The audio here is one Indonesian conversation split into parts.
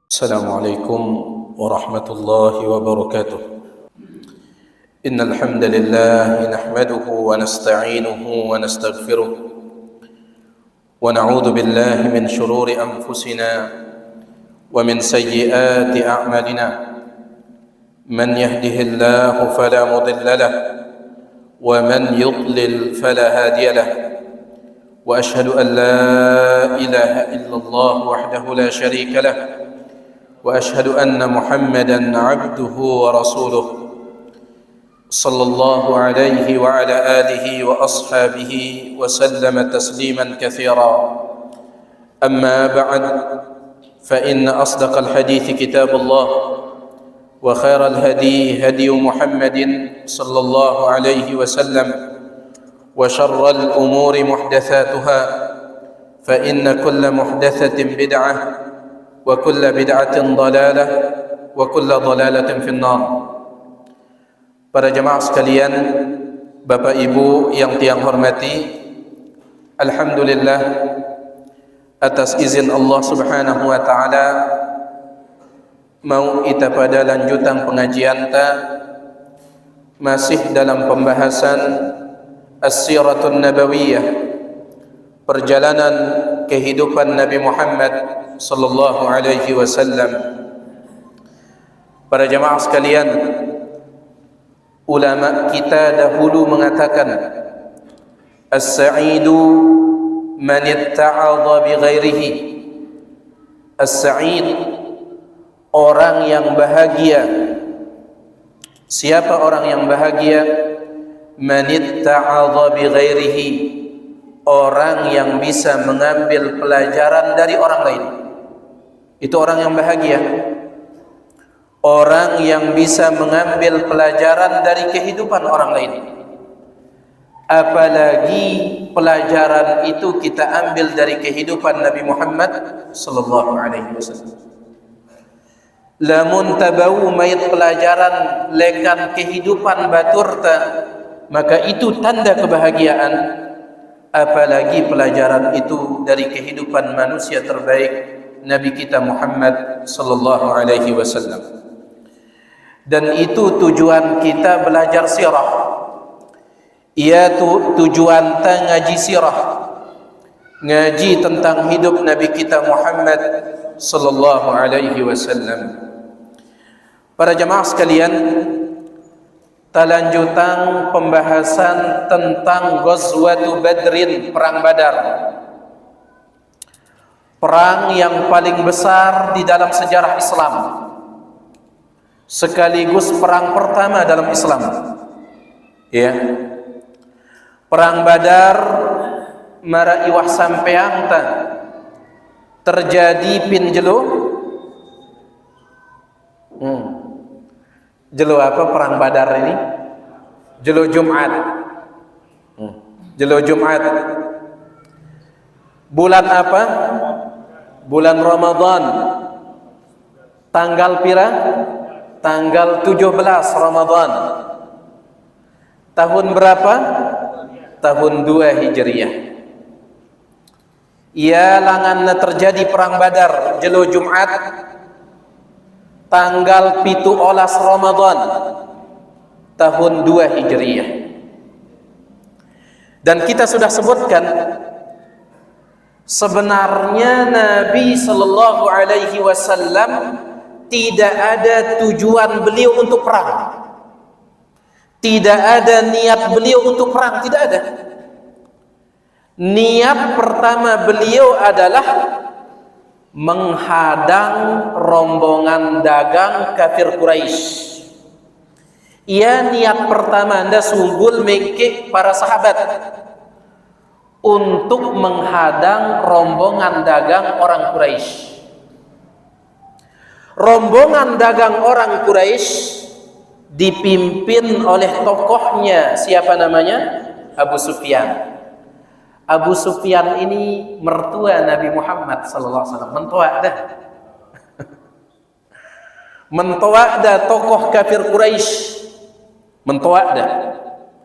السلام عليكم ورحمة الله وبركاته. إن الحمد لله نحمده ونستعينه ونستغفره ونعوذ بالله من شرور أنفسنا ومن سيئات أعمالنا. من يهده الله فلا مضل له ومن يضلل فلا هادي له. وأشهد أن لا إله إلا الله وحده لا شريك له وأشهد أن محمدًا عبده ورسوله صلى الله عليه وعلى آله وأصحابه وسلم تسليمًا كثيرا. أما بعد، فإن أصدق الحديث كتاب الله، وخير الهدي هدي محمد صلى الله عليه وسلم، وشر الأمور محدثاتها، فإن كل محدثة بدعة وكل بدعة ضلالة وكل ضلالة في النار. Para jemaah sekalian, Bapak Ibu yang tiang hormati, alhamdulillah atas izin Allah Subhanahu wa taala mau kita pada lanjutan pengajian ta masih dalam pembahasan As-Siratun Nabawiyah, perjalanan kehidupan Nabi Muhammad sallallahu alaihi wasallam. Para jemaah sekalian, ulama kita dahulu mengatakan as-sa'idu man itta'adha bi ghairihi. As-sa'id, orang yang bahagia. Siapa orang yang bahagia? Man itta'adha bi ghairihi, orang yang bisa mengambil pelajaran dari orang lain. Itu orang yang bahagia. Orang yang bisa mengambil pelajaran dari kehidupan orang lain. Apalagi pelajaran itu kita ambil dari kehidupan Nabi Muhammad sallallahu alaihi wasallam. Lamun tabau mayat pelajaran lekan kehidupan baturta, maka itu tanda kebahagiaan. Apalagi pelajaran itu dari kehidupan manusia terbaik, Nabi kita Muhammad sallallahu alaihi wasallam. Dan itu tujuan kita belajar sirah. Ia tujuan ta ngaji sirah, ngaji tentang hidup Nabi kita Muhammad sallallahu alaihi wasallam. Para jemaah sekalian, lanjutan pembahasan tentang Ghazwatu Badrin, perang Badar. Perang yang paling besar di dalam sejarah Islam, sekaligus perang pertama dalam Islam. Ya. Perang Badar mara iwah sampeang ta terjadi pin jelo. Jelo apa perang Badar ini? Jelo Jumat. Jelo Jumat. Bulan apa? Bulan Ramadan. Tanggal pira? Tanggal 17 Ramadan. Tahun berapa? Tahun 2 Hijriah. Ia langanna terjadi perang Badar jelo Jumat tanggal 17 Ramadan tahun 2 Hijriah. Dan kita sudah sebutkan sebenarnya Nabi sallallahu alaihi wasallam tidak ada tujuan beliau untuk perang. Tidak ada niat beliau untuk perang, tidak ada. Niat pertama beliau adalah menghadang rombongan dagang kafir Quraisy. Ia niat pertama anda sunggul mengke para sahabat untuk menghadang rombongan dagang orang Quraisy. Rombongan dagang orang Quraisy dipimpin oleh tokohnya, siapa namanya? Abu Sufyan. Abu Sufyan ini mertua Nabi Muhammad sallallahu alaihi wasallam. Mentua dah. Mentua dah tokoh kafir Quraisy. Mentua dah.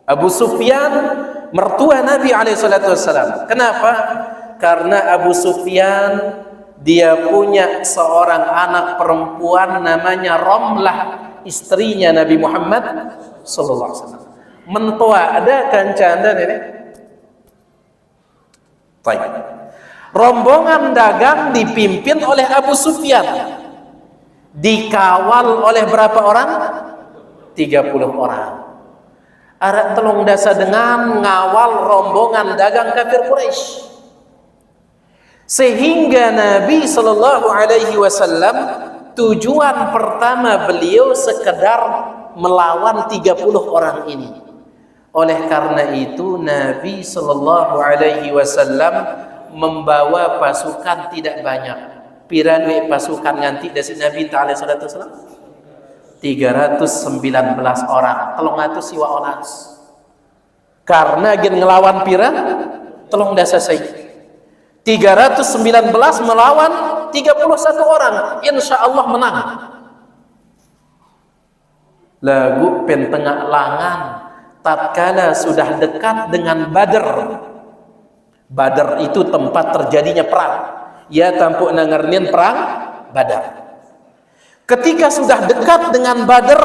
Abu Sufyan mertua Nabi alaihissalam. Kenapa? Karena Abu Sufyan dia punya seorang anak perempuan namanya Ramlah, istrinya Nabi Muhammad sallallahu alaihi wasallam. Mentua ada kancandan ini. Baik. Rombongan dagang dipimpin oleh Abu Sufyan. Dikawal oleh berapa orang? 30 orang. Arak telung dasa dengan ngawal rombongan dagang kafir Quraisy. Sehingga Nabi sallallahu alaihi wasallam tujuan pertama beliau sekedar melawan 30 orang ini. Oleh karena itu Nabi sallallahu alaihi wasallam membawa pasukan tidak banyak. Pira duit pasukan nganti dari Nabi alaihi wasallam 319 orang. Telung atus siwa olas. Karena gen ngelawan pira telung dasa selesai. 319 melawan 31 orang, insya Allah menang. Lagu pentengah langan tatkala sudah dekat dengan Badr. Badr itu tempat terjadinya perang. Ya tampuk nangernian perang Badar. Ketika sudah dekat dengan Badr,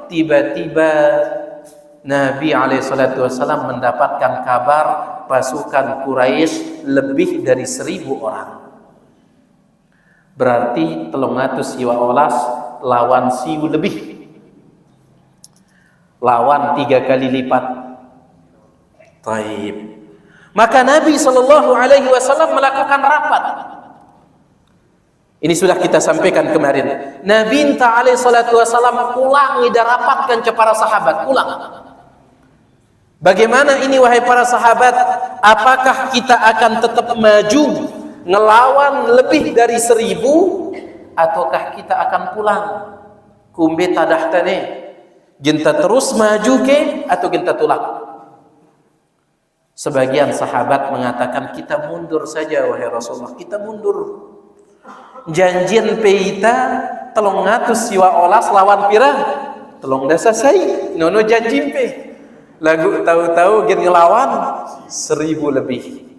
tiba-tiba Nabi alaihissalam mendapatkan kabar pasukan Quraisy lebih dari 1000 orang. Berarti 300 olas lawan 1000 lebih. Lawan 3 kali lipat. Taib. Maka Nabi sallallahu alaihi wasallam melakukan rapat. Ini sudah kita sampaikan kemarin. Nabi alaihi wasallam pulang ida rapatkan ke para sahabat, pulang. Bagaimana ini wahai para sahabat? Apakah kita akan tetap maju ngelawan lebih dari 1000 ataukah kita akan pulang? Kumbe tadah tane. Ginta terus maju ke atau ginta tulak? Sebagian sahabat mengatakan kita mundur saja wahai Rasulullah. Kita mundur. Janjian peita 300 siwa olas lawan pira? Telung dasa sai. Nono janji pe. Lagu tahu-tahu gen ngelawan 1000 lebih.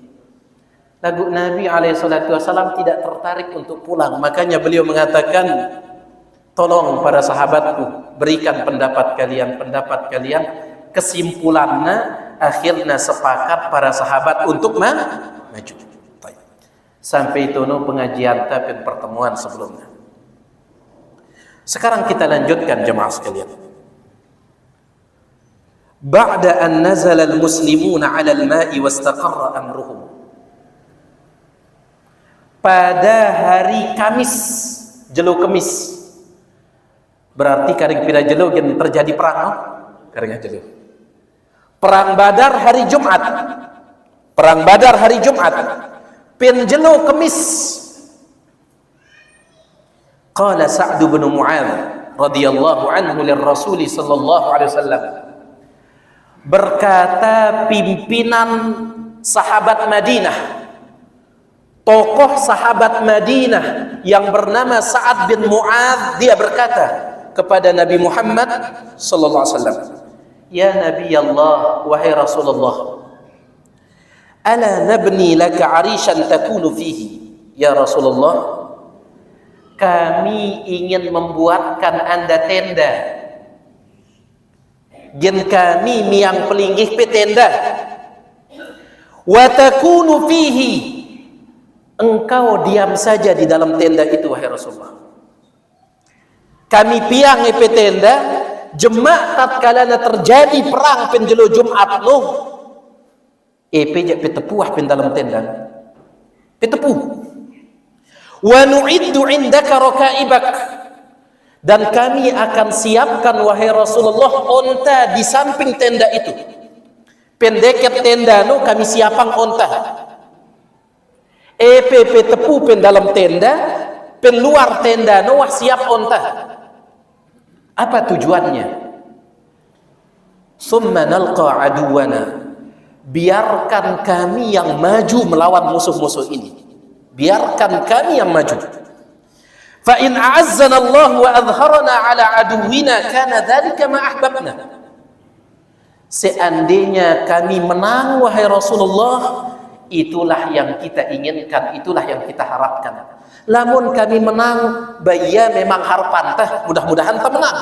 Lagu Nabi alaihissalam tidak tertarik untuk pulang. Makanya beliau mengatakan, tolong para sahabatku, berikan pendapat kalian. Kesimpulannya, akhirnya sepakat para sahabat untuk maju. Sampai itu pengajian tapi pertemuan sebelumnya. Sekarang kita lanjutkan jemaah sekalian. Ba'da an nazala al-muslimuna 'ala al-ma'i wastaqarra amruhum. Pada hari Kamis, jelo Kemis. Berarti karing pira jelo gen terjadi perang, no? Karing jelo. Perang Badar hari Jumat. Perang Badar hari Jumat. Pin jelo Kemis. Qala Sa'd bin Mu'adz radhiyallahu anhu lirrasul sallallahu alaihi wasallam. Berkata pimpinan sahabat Madinah, tokoh sahabat Madinah yang bernama Sa'ad bin Mu'adz, dia berkata kepada Nabi Muhammad sallallahu alaihi wasallam, "Ya Nabi Allah, wahai Rasulullah, ala nabni laka 'arishan takunu fihi." Ya Rasulullah, kami ingin membuatkan Anda tenda. Gen kami miang pelinggih pe tenda. Wa takunu fihi, engkau diam saja di dalam tenda itu wahai Rasulullah. Kami piang pe tenda, jemaah tatkala terjadi perang penjelo Jumat lo. Pe tepuah pen dalam tenda. Pe tepuh. Wa nu'iddu 'indaka rakaibak, dan kami akan siapkan wahai Rasulullah onta di samping tenda itu. Pendeket tenda no kami siapang onta. Pe tepu pen dalam tenda, pen luar tenda no wah siap onta. Apa tujuannya? Summa nalqa aduwana, biarkan kami yang maju melawan musuh-musuh ini. Biarkan kami yang maju. Fa in a'azzana Allah wa adharana ala aduwina kana dzalika ma ahbabna. seandainya kami menang wahai Rasulullah, itulah yang kita inginkan, itulah yang kita harapkan. Lamun kami menang, bayya memang harapan teh, mudah-mudahan kita menang.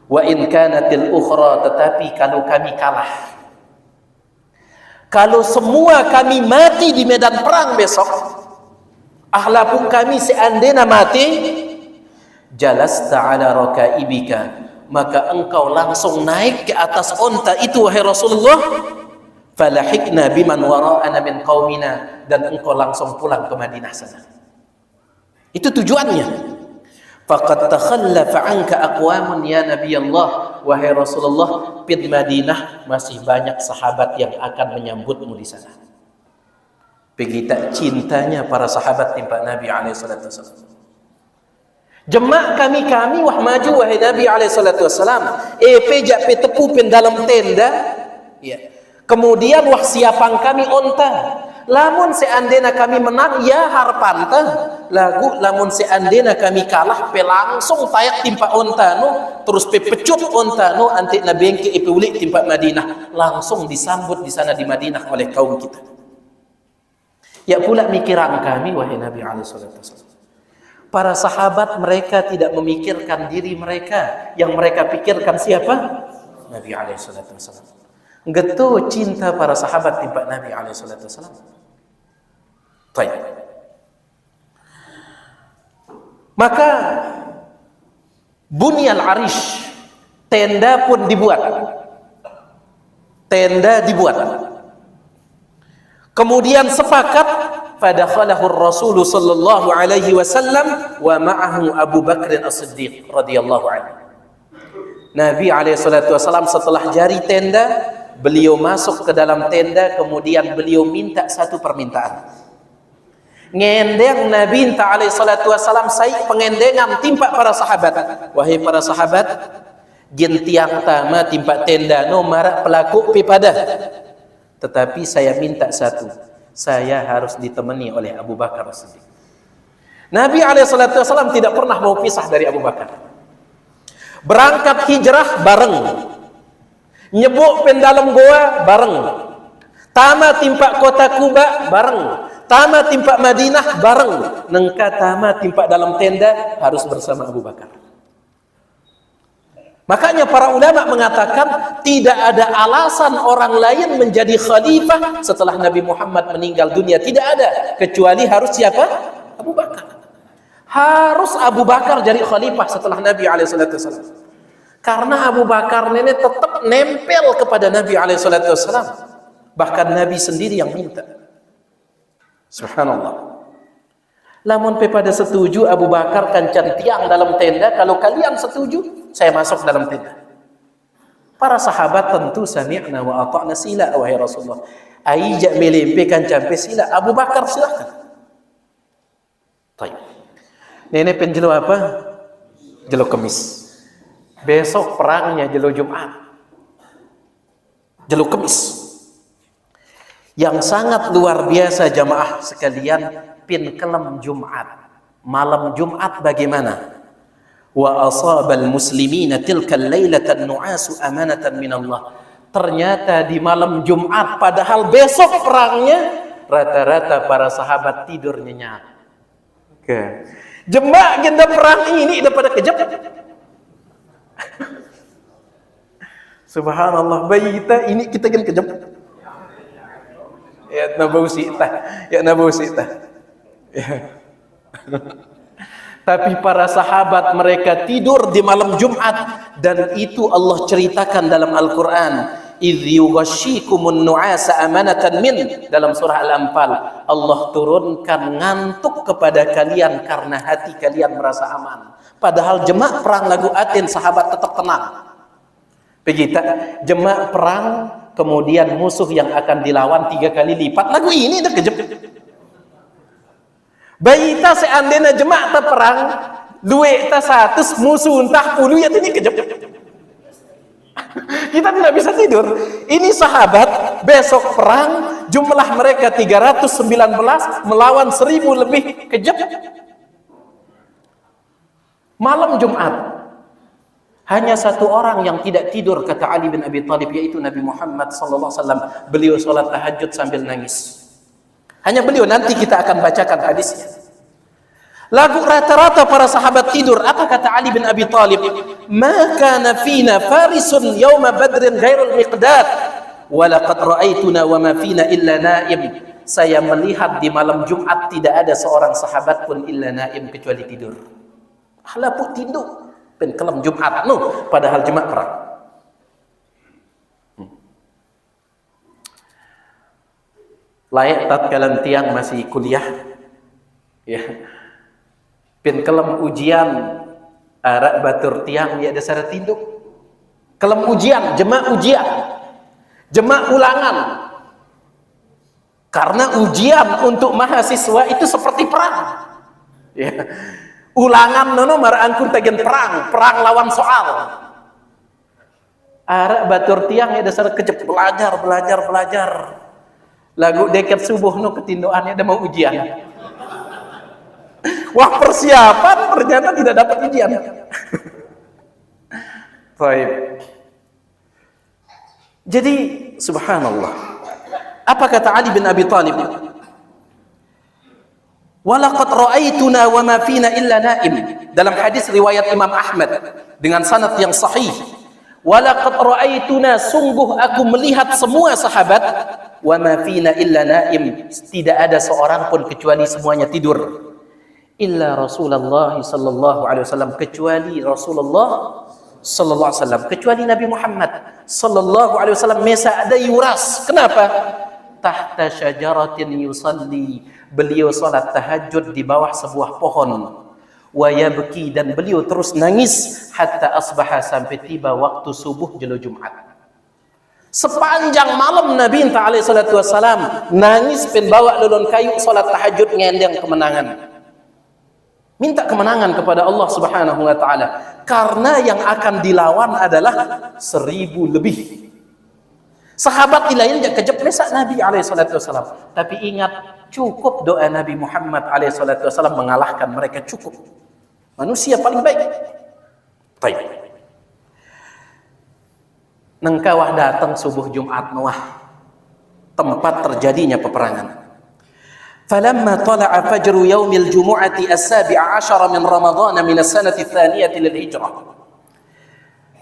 Wa in kanatil ukhra, tetapi kalau kami kalah, kalau semua kami mati di medan perang besok, ahlapun kami seandainya mati, jalasta ala rakaibika, maka engkau langsung naik ke atas onta itu wahai Rasulullah, falahikna biman wara'ana min qaumina, dan engkau langsung pulang ke Madinah sana. Itu tujuannya. Faqad takhallafa anka aqwamun ya Nabi Allah, wahai Rasulullah, di Madinah masih banyak sahabat yang akan menyambutmu di sana. Begitu cintanya para sahabat timpa Nabi alaihi salatu wasallam. Jemaah kami wah maju wahai Nabi alaihi salatu wasallam, pejak tepu pen dalam tenda, ya. Kemudian wah siapang kami onta. Lamun seandainya kami menang, ya harapan teh. Lamun seandainya kami kalah, pe langsung tayak timpa onta no, terus pe pecut onta no, anti nabengke ulik timpa Madinah, langsung disambut di sana di Madinah oleh kaum kita. Ya pula mikiran kami wahai Nabi alaihi salatu wasallam. Para sahabat mereka tidak memikirkan diri mereka, yang mereka pikirkan siapa? Nabi alaihi salatu wasallam. Gitu cinta para sahabat timpa Nabi alaihi salatu wasallam. Baik. Maka bunyal arish, tenda pun dibuat. Tenda dibuat. Kemudian sepakat, fadakhalahu Rasul sallallahu alaihi wasallam wa ma'ahu Abu Bakr As-Siddiq radhiyallahu anhu. Nabi alaihi salatu wasallam setelah jari tenda, beliau masuk ke dalam tenda, kemudian beliau minta satu permintaan. Ngendeng Nabi alaihi salatu wasallam saya pengendengan timpa para sahabat. Wahai para sahabat, gentiang tama timpa tenda no marak pelaku pipada. Tetapi saya minta satu, saya harus ditemani oleh Abu Bakar As-Siddiq. Nabi alaihi salatu wasallam tidak pernah mau pisah dari Abu Bakar. Berangkat hijrah bareng, nyebuk pen dalam goa bareng, tama timpa kota Kuba bareng, tama timpa Madinah bareng, nengka tama timpa dalam tenda harus bersama Abu Bakar. Makanya para ulama mengatakan tidak ada alasan orang lain menjadi khalifah setelah Nabi Muhammad meninggal dunia, tidak ada, kecuali harus siapa? Abu Bakar. Harus Abu Bakar jadi khalifah setelah Nabi alaihi salatu wasallam. Karena Abu Bakar ini tetap nempel kepada Nabi alaihi salatu wasallam. Bahkan Nabi sendiri yang minta. Subhanallah. Lamun pada setuju Abu Bakar kancan tiang dalam tenda, kalau kalian setuju saya masuk dalam tenda. Para sahabat tentu sami'na wa ata'na, sila wahai Rasulullah. Aijak melempe kancan sila, Abu Bakar silakan. Baik. Nenek penjelo apa? Jelo Kemis. Besok perangnya jelo Jumat. Jelo Kemis. Yang sangat luar biasa jamaah sekalian, pin kelem Jumat. Malam Jumat bagaimana? Wa asabal muslimina tilkal lailatan nu'asu amanatan minallah. Ternyata di malam Jumat, padahal besok perangnya, rata-rata para sahabat tidur nyenyak. Jemaah agenda perang ini daripada kejap. Subhanallah, bayita ini kita kan kejap. Ya nabausi tah, ya nabausi tah. Ya. Tapi para sahabat mereka tidur di malam Jumat, dan itu Allah ceritakan dalam Al-Qur'an. Idh yughashshikumun nu'asa amanatan min, dalam surah Al-Anfal, Allah turunkan ngantuk kepada kalian karena hati kalian merasa aman. Padahal jemaah perang lagu atin sahabat tetap tenang. Begitu jemaah perang, kemudian musuh yang akan dilawan 3 kali lipat, lagu ini dah kejep. Baita seandainya jemaah ta perang, duit ta 100, musuh entah 10, ya ini kejep. Kita tidak bisa tidur. Ini sahabat besok perang, jumlah mereka 319 melawan 1000 lebih, kejep. Malam Jumat Hanya satu orang yang tidak tidur, kata Ali bin Abi Thalib, yaitu Nabi Muhammad sallallahu alaihi wasallam. Beliau salat tahajud sambil nangis. Hanya beliau, nanti kita akan bacakan hadisnya. Lagu rata-rata para sahabat tidur. Apa kata Ali bin Abi Thalib? Ma kana fina farisun yawma badrin ghairul miqdad wa laqad ra'aituna wa ma fina illa naim. Saya melihat di malam Jumat tidak ada seorang sahabat pun illa naim, kecuali tidur. Halapu tidur pen kelam Jumat no, padahal Jumat perang. Layak tatkalan tiang masih kuliah ya, pen kelam ujian arak batur tiang ya dasar tinduk kelam ujian, jemaah ujian, jemaah ulangan. Karena ujian untuk mahasiswa itu seperti perang ya. Ulangan nono marangkun tagen perang lawan soal. Arak batur tiang ya dasar kecep belajar. Lagu deket subuh no ketindoannya ada mau ujian. Wah, persiapan ternyata tidak dapat ujian. Baik. Jadi subhanallah. Apa kata Ali bin Abi Thalib? Walaqad ra'aituna wa ma fina illa naim. Dalam hadis riwayat Imam Ahmad dengan sanad yang sahih. Walaqad ra'aituna, sungguh aku melihat semua sahabat, wa ma fina illa naim, tidak ada seorang pun kecuali semuanya tidur. Illa Rasulullah sallallahu alaihi wasallam, kecuali Rasulullah sallallahu alaihi wasallam, kecuali Nabi Muhammad sallallahu alaihi wasallam mesa ada yuras. Kenapa? Tahta syajaratin yusalli, beliau salat tahajud di bawah sebuah pohon. Wa yabki, dan beliau terus nangis hatta asbaha, sampai tiba waktu subuh jelo Jumat. Sepanjang malam Nabi alaihi salatu wassalam nangis pen bawa lulun kayu salat tahajud ngendeng kemenangan. Minta kemenangan kepada Allah Subhanahu wa taala, karena yang akan dilawan adalah 1000 lebih. Sahabat lain jak kejep lesak Nabi alaihi salatu wasallam. Tapi ingat, cukup doa Nabi Muhammad alaihi salatu wasallam mengalahkan mereka, cukup. Manusia paling baik. Baik. Nengkawah datang subuh Jumat Nuah, tempat terjadinya peperangan. Falamma tala'a fajru yaumil jumu'ati as-sabi'a asyara min Ramadan min as-sanati ats-tsaniyati lil hijrah.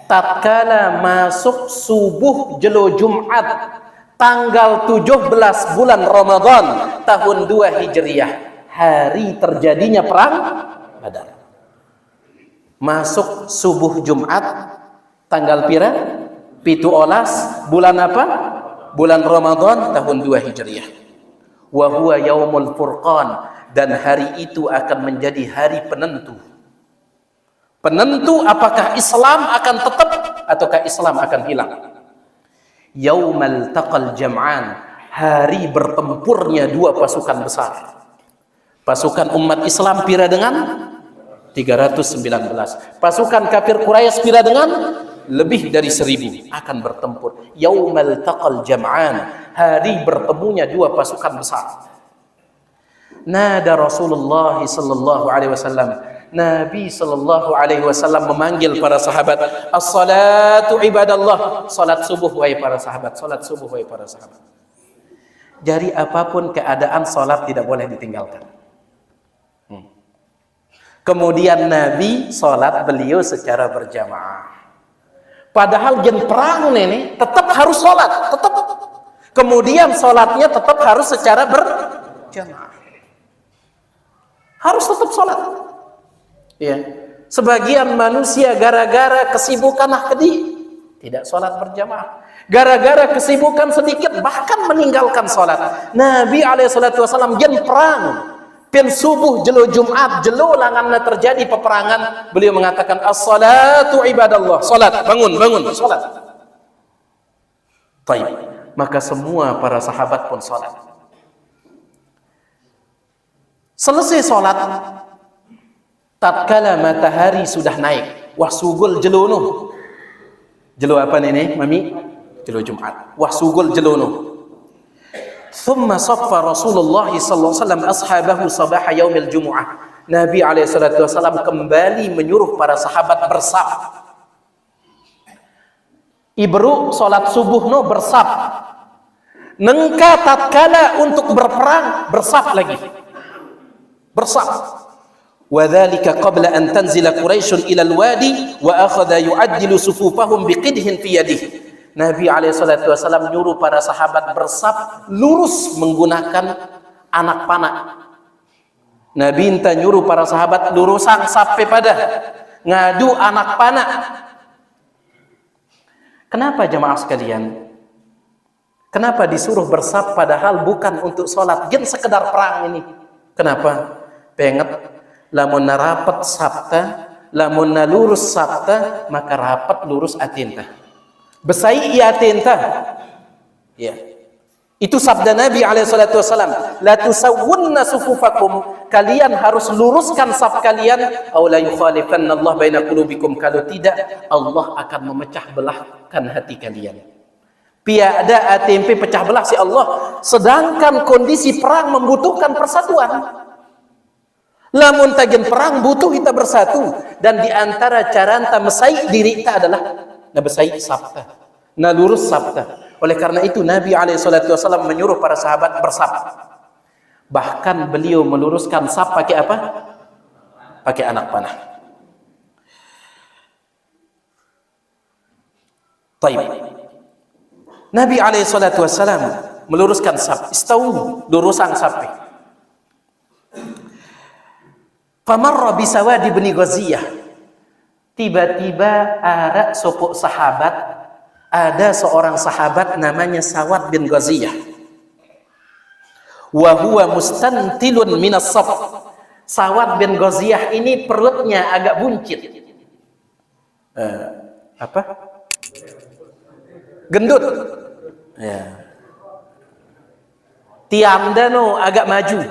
Tatkala masuk subuh jelo Jumat tanggal 17 bulan Ramadan tahun 2 Hijriah, hari terjadinya perang Badar. Masuk subuh Jumat tanggal pira? 17 bulan apa? Bulan Ramadan tahun 2 Hijriah. Wa huwa yaumul furqan, dan hari itu akan menjadi hari penentu. Penentu apakah Islam akan tetap ataukah Islam akan hilang. Yaumal taqal jam'an, hari bertempurnya dua pasukan besar. Pasukan umat Islam pira dengan 319. Pasukan kafir Quraisy pira dengan lebih dari 1000 akan bertempur. Yaumal taqal jam'an, hari bertemunya dua pasukan besar. Nada Rasulullah sallallahu alaihi wasallam, Nabi sallallahu alaihi wasallam memanggil para sahabat, as-salatu ibadallah, salat subuh wahai para sahabat, salat subuh wahai para sahabat. Dari apapun keadaan salat tidak boleh ditinggalkan. Kemudian Nabi salat beliau secara berjamaah. Padahal gen perang nenek tetap harus salat, tetap. Kemudian salatnya tetap harus secara berjamaah. Harus tetap salat. Ya, sebagian manusia gara-gara kesibukan tidak sholat berjamaah, gara-gara kesibukan sedikit bahkan meninggalkan sholat. Nabi alaihissalam jen perang pen subuh jelo Jumat jelo langanna terjadi peperangan, beliau mengatakan as-salatu ibadallah, sholat, bangun sholat. Baik, maka semua para sahabat pun sholat. Selesai sholat, tatkala matahari sudah naik, wah sugul jelono. Jelo apa nenek, mami? Jelo Jumat. Wah sugul jelono. Thumma saffa Rasulullah sallallahu alaihi wasallam ashabahu sabaha yaumil jumu'ah. Nabi alaihi salatu wasallam kembali menyuruh para sahabat bersaf. Ibru salat subuh no bersab. Nengka tatkala untuk berperang bersab lagi. Bersab. Wadzalika qabla an tanzila Quraisyun ila al-wadi wa akhadha yu'addilu sufufahum biqidhin fi yadihi. Nabi SAW nyuruh para sahabat bersab lurus menggunakan anak panah. Nabi entah nyuruh para sahabat lurusan sampai pada ngadu anak panah. Kenapa jemaah sekalian? Kenapa disuruh bersab padahal bukan untuk sholat, gen sekedar perang ini? Kenapa? Penget lamun rapat sabta, lamun lurus sabta, maka rapat lurus atinta. Besai ia atinta. Ya. Itu sabda Nabi SAW. La tusawwunna sufufakum. Kalian harus luruskan saf kalian. Aw la yukhalifanna Allah baina qulubikum. Kalau tidak, Allah akan memecah belahkan hati kalian. Piada ATMP pecah belah si Allah. Sedangkan kondisi perang membutuhkan persatuan. Lamun tagen perang butuh kita bersatu. Dan di antara cara anta mesai diri kita adalah nabesai sabta. Nah lurus sabta. Oleh karena itu Nabi SAW menyuruh para sahabat bersab. Bahkan beliau meluruskan sab pakai apa? Pakai anak panah. Taib. Nabi SAW meluruskan sab. Istawu lurusan sapi. Famarra bisawadi bani Ghaziyah. Tiba-tiba ada sopok sahabat. Ada seorang sahabat namanya Sawad bin Ghaziyah. Wa huwa mustantilun minas saf. Sawad bin Ghaziyah ini perutnya agak buncit. Apa? Gendut. Ya. Tianda no agak maju.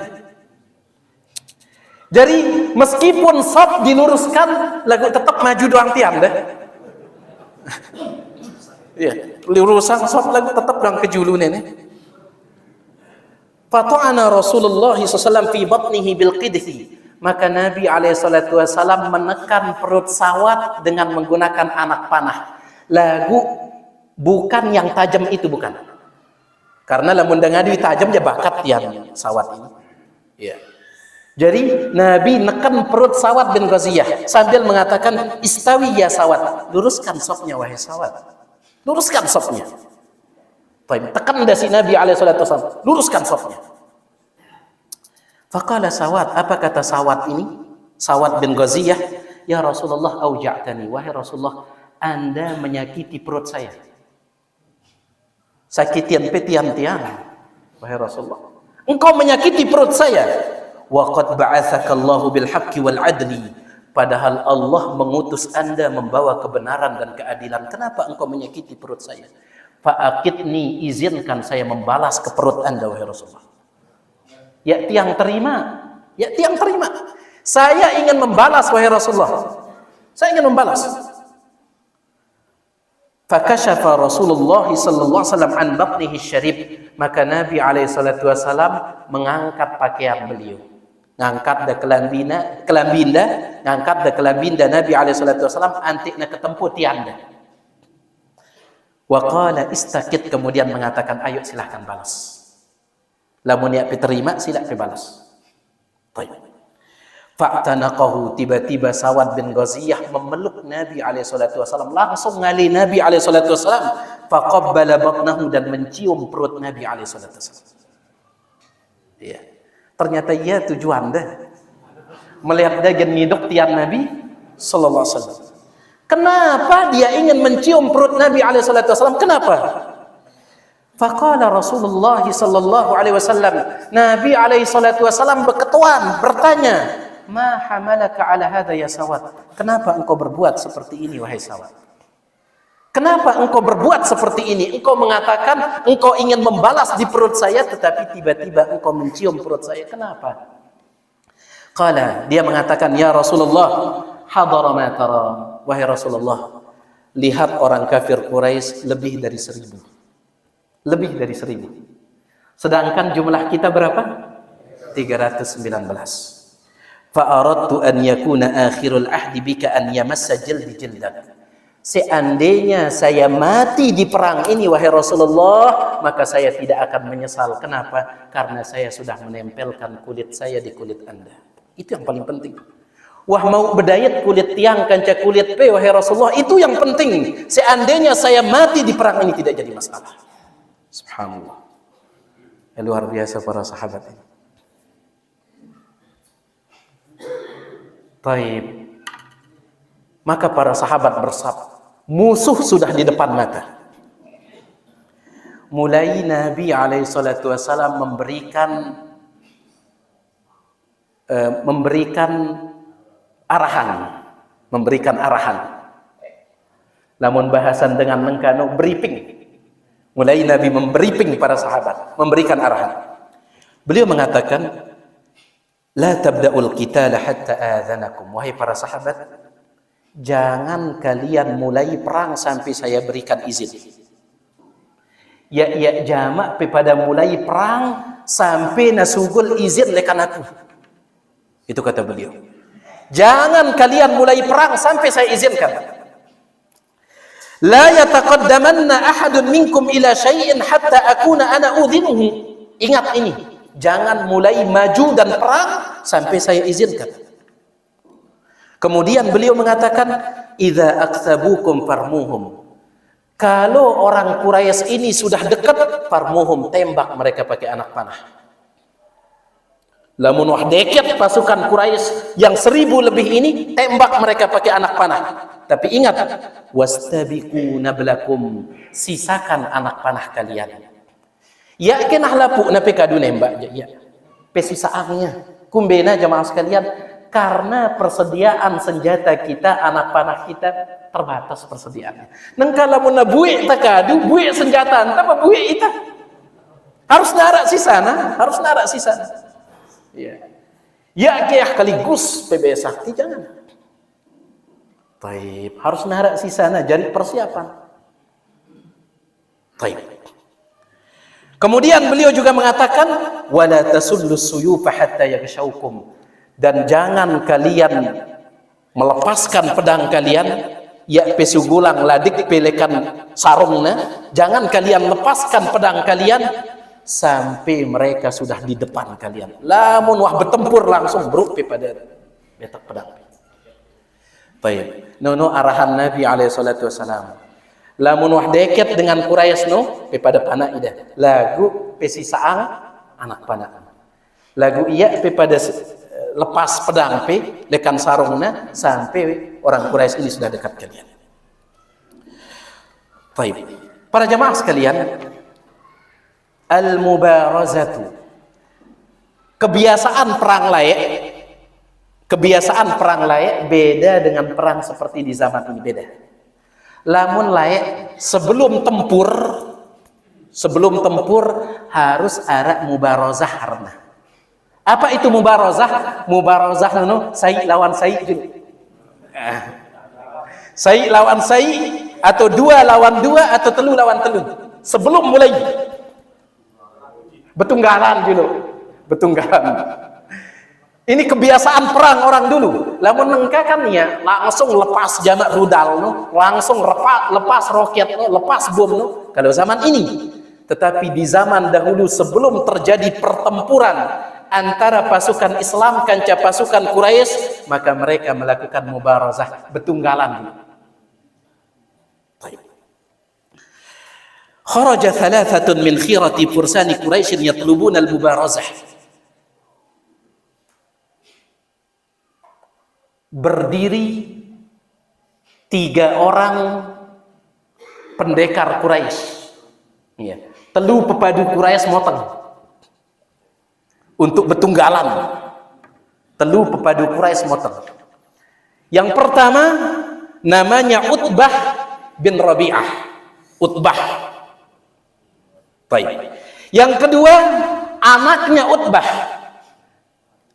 Jadi meskipun saf diluruskan, lagu tetap maju doang tianda. Ya, lurusan saf lagu tetap dalam kejulun ini. Fata'ana Rasulullah SAW fi batnihi bil qidhi. Maka Nabi SAW menekan perut Sawad dengan menggunakan anak panah. Lagu bukan yang tajam itu, bukan. Karena lamun ngadu tajam ya bakat yang Sawad ini. Ya. Jadi Nabi nekan perut Sawad bin Ghaziyah sambil mengatakan, istawi ya Sawad, luruskan safnya wahai Sawad. Luruskan safnya. Tekan dasi Nabi SAW. Luruskan safnya. Faqala Sawad. Apa kata Sawad ini? Sawad bin Ghaziyah. Ya Rasulullah auja'tani. Wahai Rasulullah, Anda menyakiti perut saya. Sakitian petian tian. Wahai Rasulullah, engkau menyakiti perut saya. Wa qad ba'atsakallahu bil haqqi wal adli. Padahal Allah mengutus Anda membawa kebenaran dan keadilan. Kenapa engkau menyakiti perut saya? Fa'aqidni, izinkan saya membalas ke perut Anda, wahai Rasulullah. Ya tiang terima. Ya tiang terima. Saya ingin membalas, wahai Rasulullah. Saya ingin membalas. Fakashafa Rasulullah sallallahu alaihi wasallam an batnihi syarif. Maka Nabi alaihi salatu wasallam mengangkat pakaian beliau. Ngangkat da kelambinda, ngangkat da kelambinda Nabi alaihi salatu wasallam antikna ketempuh tianda. Wa qala istaqit, kemudian mengatakan ayo silahkan balas. Lamun ya diterima silahkan balas. Baik. Fa'tanaqahu, tiba-tiba Sawad bin Ghaziyah memeluk Nabi alaihi salatu wasallam, langsung ngali Nabi alaihi salatu wasallam, faqabbala batnahu, dan mencium perut Nabi alaihi salatu wasallam. Ya. Ternyata ia tujuan dah melihat dagen ngiduk tiang Nabi sallallahu alaihi wasallam. Kenapa dia ingin mencium perut Nabi alaihi salatu wasallam? Kenapa? Faqala Rasulullah sallallahu alaihi wasallam, Nabi alaihi salatu wasallam berketuan bertanya, "Ma hamalaka ala hadha ya Sawad?" Kenapa engkau berbuat seperti ini wahai Sawad? Kenapa engkau berbuat seperti ini? Engkau mengatakan engkau ingin membalas di perut saya, tetapi tiba-tiba engkau mencium perut saya. Kenapa? Qala, dia mengatakan, ya Rasulullah, hadara ma tara. Wahai Rasulullah, lihat orang kafir Quraisy lebih dari 1000. Lebih dari 1000. Sedangkan jumlah kita berapa? 319. Fa aradtu an yakuna akhirul ahdi bika an yamassa jildi jildak. seandainya saya mati di perang ini wahai Rasulullah, maka saya tidak akan menyesal. Kenapa? Karena saya sudah menempelkan kulit saya di kulit Anda. Itu yang paling penting. Wah, mau bedayat kulit tiang kanca kulit pe wahai Rasulullah, itu yang penting. Seandainya saya mati di perang ini tidak jadi masalah. Subhanallah. Luar biasa para sahabat ini. Taib. Maka para sahabat bersab, musuh sudah di depan mata. Mulai Nabi SAW memberikan arahan. Namun bahasan dengan mengkano briefing. Mulai Nabi membriefing para sahabat, memberikan arahan. Beliau mengatakan, la tabda'ul qitala hatta adzanakum. Wahai para sahabat, jangan kalian mulai perang sampai saya berikan izin. Ya jamak pada mulai perang sampai nasugul izin lekan aku. Itu kata beliau. Jangan kalian mulai perang sampai saya izinkan. La yataqaddamanna ahadun minkum ila syai'in hatta akuna ana udhinuhu. Ingat ini, jangan mulai maju dan perang sampai saya izinkan. Kemudian beliau mengatakan, idza aktsabukum farmuhum. Kalau orang Quraisy ini sudah dekat, farmuhum, tembak mereka pakai anak panah. Lamun wah deket pasukan Quraisy yang 1000 lebih ini, tembak mereka pakai anak panah. Tapi ingat, wastabiqu nablakum, sisakan anak panah kalian. Ya kenah lapuk na pekadu nembak ya. Pesisaannya kumbena jamaah sekalian, karena persediaan senjata kita, anak panah kita terbatas persediaannya. Nang kalau mun buik takadu, buik senjata anta apa buik ita. Harus narak si sana. Ya. Ya kayak kaligus PB Sakti jangan. Taib, harus narak si sana jadi persiapan. Taib. Kemudian beliau juga mengatakan, wala tasullus suyufa hatta yaghshaukum. Dan jangan kalian melepaskan pedang kalian, ya pesugulang ladik pelekan sarungna, jangan kalian lepaskan pedang kalian sampai mereka sudah di depan kalian. Lamun wah bertempur langsung berupi pada betak pedang. Baik, no arahan Nabi SAW. Lamun wah deket dengan Quraisy pada panah ida. Lagu pesisaang anak panah. Lagu iya pada lepas pedang lekan sarungna sampai orang Quraisy ini sudah dekat kalian. Baik, para jamaah sekalian, al-mubarazatu, kebiasaan perang layak beda dengan perang seperti di zaman ini, beda. Lamun layak sebelum tempur harus ada mubarazah harna. Apa itu mubarazah? Mubarazah sai lawan sai dulu. Sai lawan sai, atau 2 lawan 2, atau 3 lawan 3 sebelum mulai. Betunggalan dulu. Ini kebiasaan perang orang dulu. Lamun nengka kan ya langsung lepas jamak rudal langsung lepas roket lepas bom kalau zaman ini. Tetapi di zaman dahulu sebelum terjadi pertempuran antara pasukan Islam kanca pasukan Quraisy, maka mereka melakukan mubarazah, betunggalan dulu. Kharaja thalathatun min khirati fursani Quraisy yatlubuna al-mubarazah. Berdiri 3 orang pendekar Quraisy. Ya, telu pepadu Quraisy moteng untuk betunggalan. Telu pepadu Quraisy moteng. Yang pertama namanya Utbah bin Rabi'ah. Utbah. Baik. Yang kedua anaknya Utbah,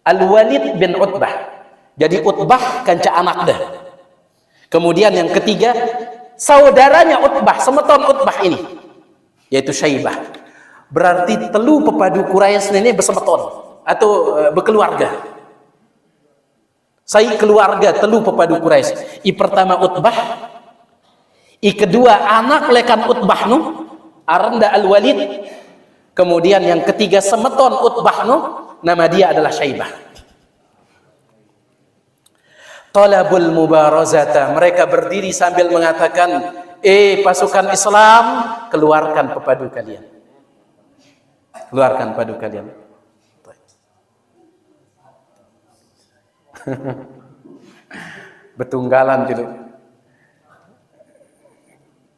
Al-Walid bin Utbah. Jadi Utbah kanca anak dah. Kemudian yang ketiga saudaranya Utbah, semeton Utbah ini, yaitu Syaibah. Berarti telu pepadu Quraisy ini bersemeton atau berkeluarga. Saya keluarga telu pepadu Quraisy. Pertama Utbah, kedua anak lekan Utbah nu aranda Al-Walid. Kemudian yang ketiga semeton Utbah nu nama dia adalah Syaibah. Talabul mubarazata, mereka berdiri sambil mengatakan, pasukan Islam, keluarkan pepadu kalian. Keluarkan pepadu kalian. Betunggalan gitu.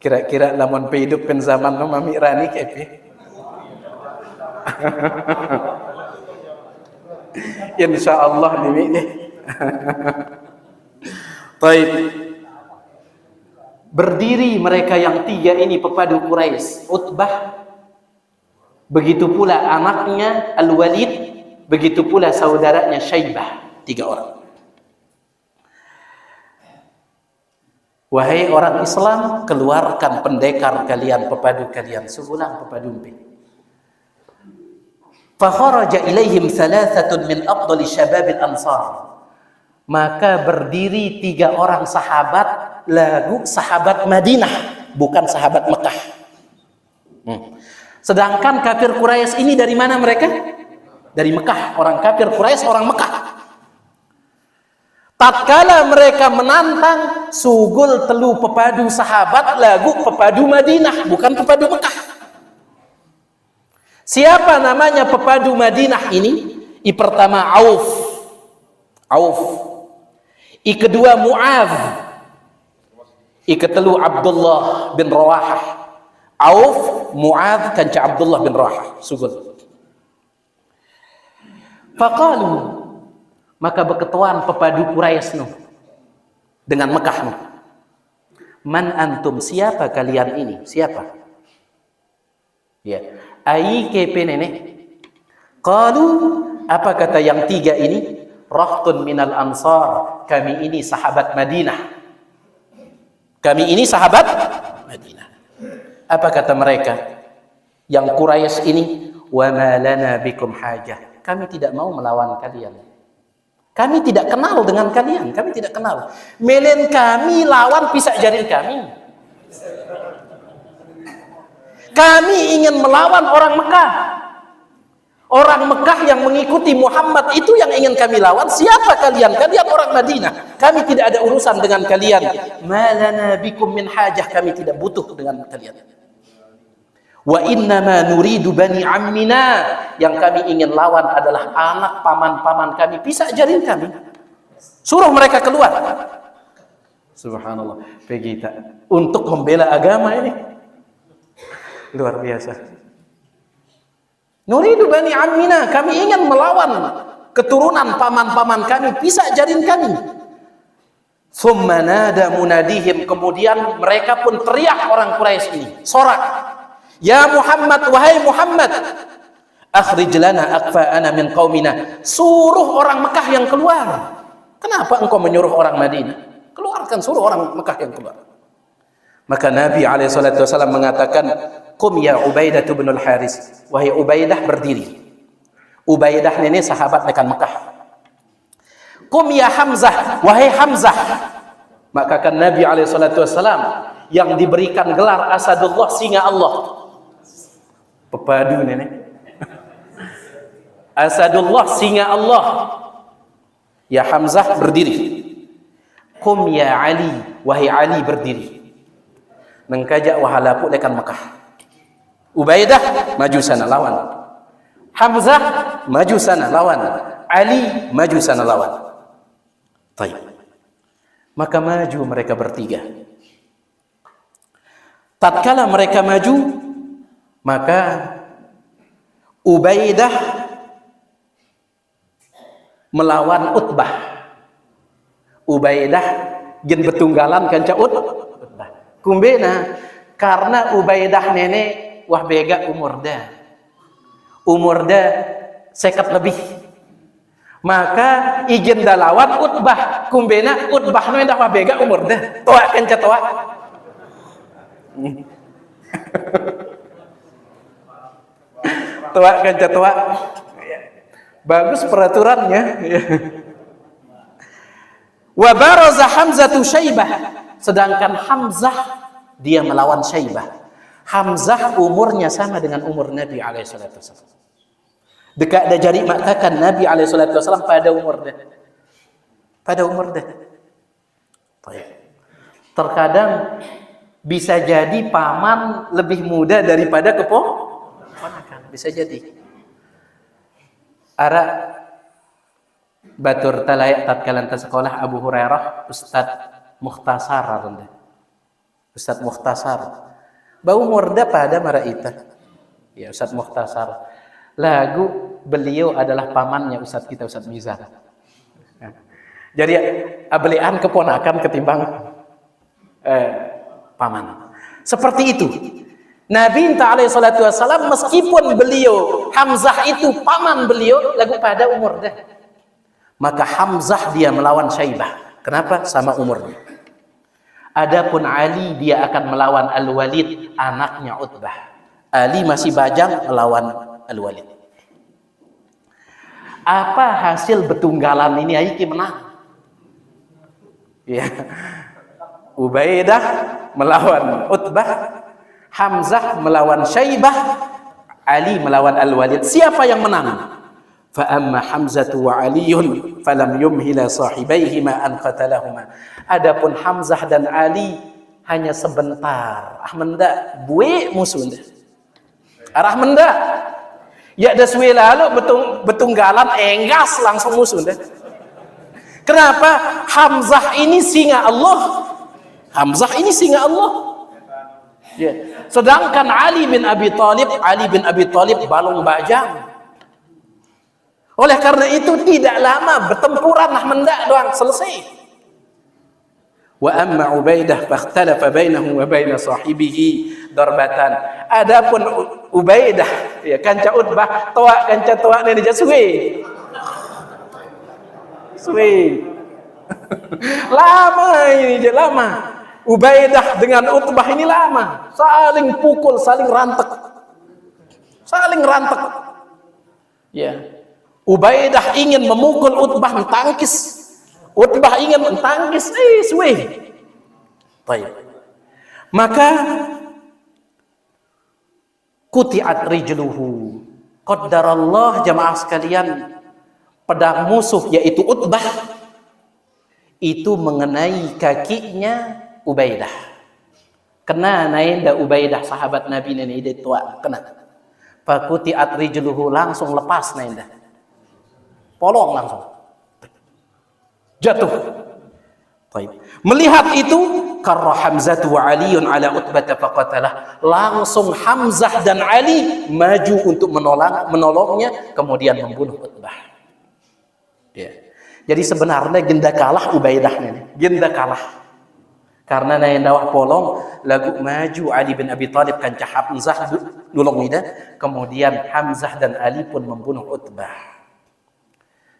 Kira-kira lamun hidup pen zaman no Mami Rani kepi. Insyaallah nih deh. Baik. Berdiri mereka yang tiga ini pepadu Quraisy, Utbah, begitu pula anaknya Al-Walid, begitu pula saudaranya Syaibah, 3 orang. Wahai orang Islam, keluarkan pendekar kalian, pepadu kalian, sebulan pepadu empin. Fakharaja ilaihim thalathatun min afdali syababil ansar. Maka berdiri 3 orang sahabat, lagu sahabat Madinah, bukan sahabat Mekah. Sedangkan kafir Quraisy ini dari mana mereka? Dari Mekah. Orang kafir Quraisy orang Mekah. Tatkala mereka menantang, sugul telu pepadu sahabat, lagu pepadu Madinah, bukan pepadu Mekah. Siapa namanya pepadu Madinah ini? Pertama Auf. Kedua Mu'adz. Ketelu Abdullah bin Rawahah. Auf, Mu'adz, kanca Abdullah bin Rawahah. Sugul. Faqalu, maka berketuan pepadu Quraisy nu dengan Mekah nu. Man antum, siapa kalian ini? Siapa? Ya. Ai kepe nenek. Qalu, apa kata yang 3 ini? Rahtun minal ansar, kami ini sahabat Madinah. Kami ini sahabat Madinah. Apa kata mereka? Yang Quraisy ini, wa ma lana bikum hajah. Kami tidak mau melawan kalian. Kami tidak kenal dengan kalian, kami tidak kenal. Melen kami lawan pisak jari kami. Kami ingin melawan orang Mekah. Orang Mekah yang mengikuti Muhammad itu yang ingin kami lawan. Siapa kalian? Kalian orang Madinah. Kami tidak ada urusan dengan kalian. Malana bikum min hajah, kami tidak butuh dengan kalian. Wa innama nuridu bani ammina, yang kami ingin lawan adalah anak paman-paman kami, pisak jarin kami. Suruh mereka keluar. Subhanallah, Pegita untuk membela agama ini luar biasa. Nuridu bani ammina, kami ingin melawan keturunan paman-paman kami, pisak jarin kami. Tsumma nada munadihim, kemudian mereka pun teriak orang Quraisy ini, sorak. Ya Muhammad, wahai Muhammad, akhrij lana aqfa'ana min qaumina. Suruh orang Mekah yang keluar. Kenapa engkau menyuruh orang Madinah? Keluarkan, suruh orang Mekah yang keluar. Maka Nabi SAW mengatakan, qum ya Ubaidah bin al-Haris. Wahai Ubaidah, berdiri. Ubaidah ini sahabat dekat Mekah. Qum ya Hamzah, wahai Hamzah. Maka kan Nabi SAW yang diberikan gelar Asadullah, singa Allah. Pepadu nenek. Asadullah, singa Allah. Ya Hamzah, berdiri. Qum ya Ali, wahai Ali, berdiri. Nengkajak wahalapu dekan Mekah. Ubaidah maju sana lawan. Hamzah maju sana lawan. Ali maju sana lawan. Baik. Maka maju mereka bertiga. Tatkala mereka maju, maka Ubaidah melawan Utbah. Ubaidah gen betunggalan kanca Utbah. Kumbena karena Ubaidah nenek wah bega umurda sekat lebih, maka izin dalawan Utbah. Kumbena Utbah nu endah wah bega umurda toa kanca toa. Toa kanca toa, bagus peraturannya. Wa baraza Hamzatu Syaibah, sedangkan Hamzah dia melawan Syaibah. Hamzah umurnya sama dengan umur Nabi alaihissalatu wassalam. Dekat dah jari mengatakan Nabi alaihissalatu wassalam pada umur dah. Terkadang bisa jadi paman lebih muda daripada keponakan. Bisa jadi. Ara batur talayak tatkalan ta sekolah Abu Hurairah Ustaz Mukhtasar. Ustaz Mukhtasar. Bau murda pada maraita. Ya Ustaz Mukhtasar. Lagu beliau adalah pamannya Ustaz kita Ustaz Mizan. Jadi abelian keponakan ketimbang paman. Seperti itu. Nabi alaihissalatu wassalam meskipun beliau Hamzah itu paman beliau lagu pada umur dah. Maka Hamzah dia melawan Syaibah. Kenapa? Sama umurnya. Adapun Ali dia akan melawan Al-Walid anaknya Utbah. Ali masih bajang melawan Al-Walid. Apa hasil betunggalan ini? Aiki menang. Ya. Ubaidah melawan Utbah, Hamzah melawan Syaibah, Ali melawan Al-Walid. Siapa yang menang? Fa amma Hamzatu wa Aliyun falam yumhila sahibaihima an qatalahuma. Adapun Hamzah dan Ali hanya sebentar. Ahmenda buih musuh dah. Arah menda. Ya dah suwe lalu betunggalan enggas langsung musuh dah. Kenapa? Hamzah ini singa Allah. Hamzah ini singa Allah. Ya. Sedangkan Ali bin Abi Thalib balung bajang. Oleh karena itu tidak lama bertempuran mendak doang selesai. Wa amma Ubaidah fakhtalafa bainahu wa baina sahibihi darbatan. Adapun Ubaidah ya kanca Utbah kanca toak ni dia suwe. Lama ini je lama. Ubaidah dengan Utbah ini lama, saling pukul, saling rantek. Ya. Ubaidah ingin memukul Utbah mentangkis. Utbah ingin mentangkis, Baik. Maka kutiat rijluhu. Qaddarallah jamaah sekalian, pedang musuh yaitu Utbah itu mengenai kakinya Ubaidah. Kena nainda Ubaidah sahabat Nabi ini dia tua kena. Fakutiat rijluhu langsung lepas nainda. Polong langsung jatuh. Baik. Melihat itu karra Hamzah wa Aliun ala Utbah faqatalah. Langsung Hamzah dan Ali maju untuk menolongnya kemudian membunuh Utbah. Ya. Jadi sebenarnya genda kalah Ubaidah ini. Genda kalah. Karena nayan dawah polong lagu maju Ali bin Abi Thalib kanca Hamzah dulung ida, kemudian Hamzah dan Ali pun membunuh Utbah.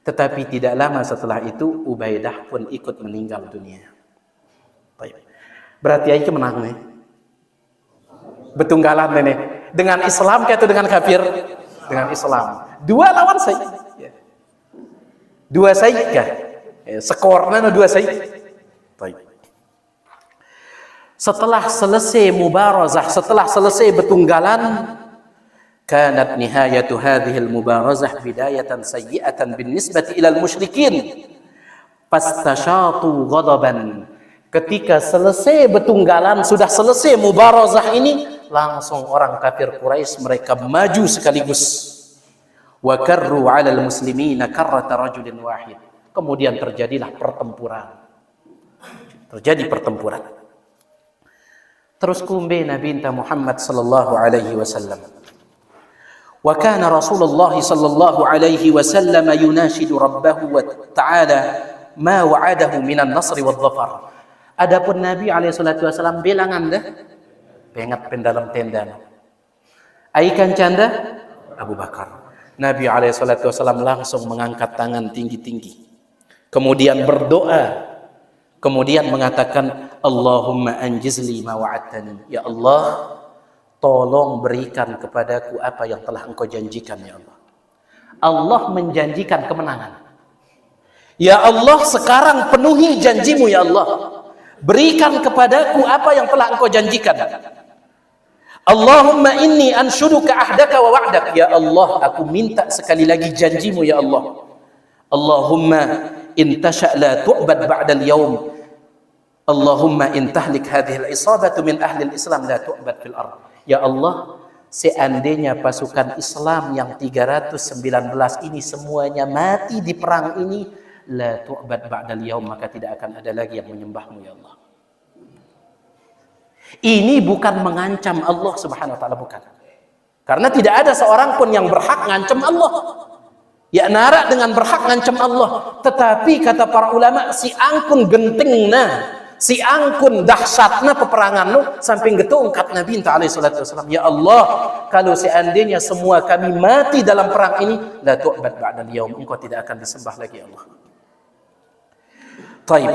Tetapi tidak lama setelah itu Ubaidah pun ikut meninggal dunia. Baik. Berarti itu menang nih. Betunggalan nih. Dengan Islam atau dengan kafir? Dengan Islam. Dua lawan saya. Dua saya kah? Skornya dua saya. Baik. Setelah selesai mubarazah, setelah selesai betunggalan, kanat nihayatu hadhil mubarazah bidayatan sayyi'atan binisbati ilal musyrikin fastashatu ghadaban. Ketika selesai betunggalan, sudah selesai mubarazah ini, langsung orang kafir Quraisy mereka maju sekaligus. Wa karru 'alal muslimina karrata rajulin wahid. Kemudian terjadilah pertempuran. Terjadi pertempuran. Terus kumbe Nabi Muhammad sallallahu alaihi wasallam. Wa kana Rasulullah sallallahu alaihi wasallam yunashidu rabbahu wa ta'ala ma wa'adahu minan nasri wal dhafar. Adapun Nabi alaihi salatu wasallam bilangan dah pengat pendalam tenda. Aikan canda Abu Bakar. Nabi alaihi salatu wasallam langsung mengangkat tangan tinggi-tinggi. Kemudian berdoa. Kemudian mengatakan Allahumma anjizli ma wa'adtani. Ya Allah, tolong berikan kepadaku apa yang telah engkau janjikan ya Allah. Allah menjanjikan kemenangan. Ya Allah, sekarang penuhi janjimu ya Allah. berikan kepadaku apa yang telah engkau janjikan. Allahumma inni anshuduka ahdaka wa wa'dak. Ya Allah, aku minta sekali lagi janjimu ya Allah. Allahumma in tasha' la tu'bad ba'dal yawm. Allahumma in tahlik hadhihi al-isabatu min ahli al-islam la tu'bad fil ard. Ya Allah, seandainya pasukan Islam yang 319 ini semuanya mati di perang ini, la tu'bad ba'dal yawm, maka tidak akan ada lagi yang menyembahmu ya Allah. Ini bukan mengancam Allah Subhanahu wa taala, bukan. Karena tidak ada seorang pun yang berhak ngancam Allah. Ya nara dengan berhak ngancam Allah. Tetapi kata para ulama, si angkun gentingna, si angkun dahsyatna peperangan lu sampai getungkat Nabi alaihi salatu wasallam, ya Allah, kalau seandainya semua kami mati dalam perang ini, la tu'bad ba'dal yaum, engkau tidak akan disembah lagi ya Allah. Taib.